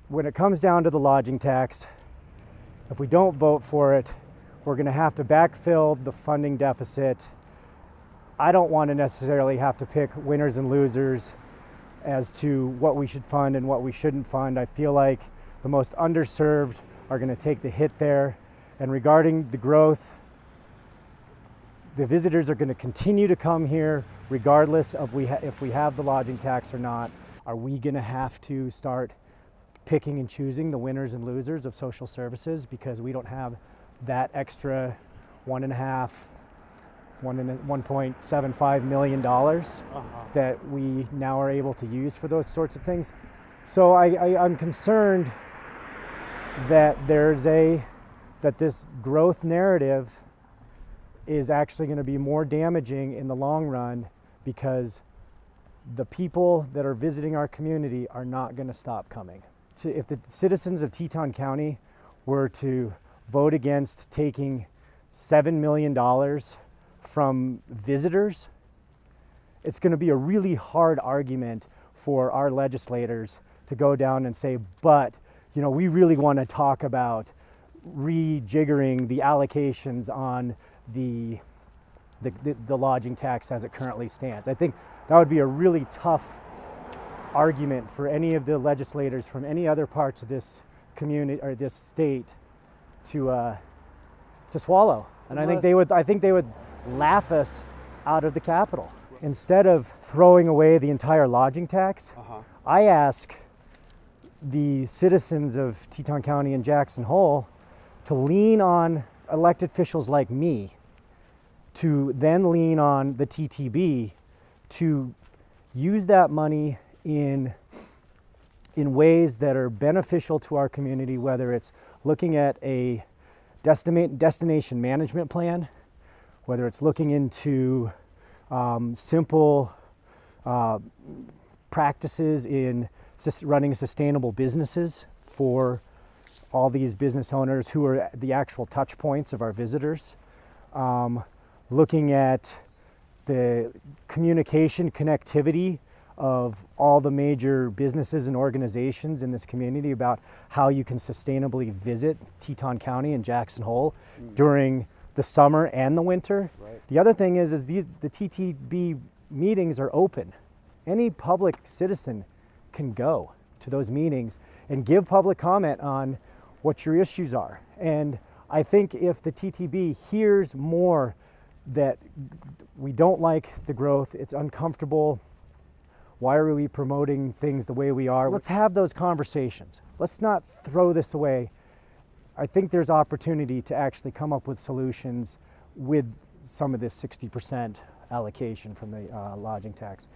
when it comes down to the lodging tax, if we don't vote for it, we're going to have to backfill the funding deficit. I don't want to necessarily have to pick winners and losers as to what we should fund and what we shouldn't fund. I feel like the most underserved are going to take the hit there. And regarding the growth, the visitors are going to continue to come here regardless of if we have the lodging tax or not. Are we going to have to start picking and choosing the winners and losers of social services because we don't have that extra $1.75 million that we now are able to use for those sorts of things? So I'm concerned that that this growth narrative is actually going to be more damaging in the long run because the people that are visiting our community are not going to stop coming. If the citizens of Teton County were to vote against taking $7 million from visitors, it's going to be a really hard argument for our legislators to go down and say, but we really want to talk about rejiggering the allocations on the lodging tax as it currently stands. I think that would be a really tough argument for any of the legislators from any other parts of this community or this state to swallow. And I think they would laugh us out of the Capitol. Instead of throwing away the entire lodging tax, I ask the citizens of Teton County and Jackson Hole to lean on elected officials like me, to then lean on the TTB to use that money in ways that are beneficial to our community, whether it's looking at a destination management plan, whether it's looking into simple practices in running sustainable businesses for all these business owners who are the actual touch points of our visitors, looking at the communication connectivity of all the major businesses and organizations in this community about how you can sustainably visit Teton County and Jackson Hole during the summer and the winter. Right. The other thing is the TTB meetings are open. Any public citizen can go to those meetings and give public comment on what your issues are. And I think if the TTB hears more that we don't like the growth, it's uncomfortable, why are we promoting things the way we are? Let's have those conversations. Let's not throw this away. I think there's opportunity to actually come up with solutions with some of this 60% allocation from the lodging tax.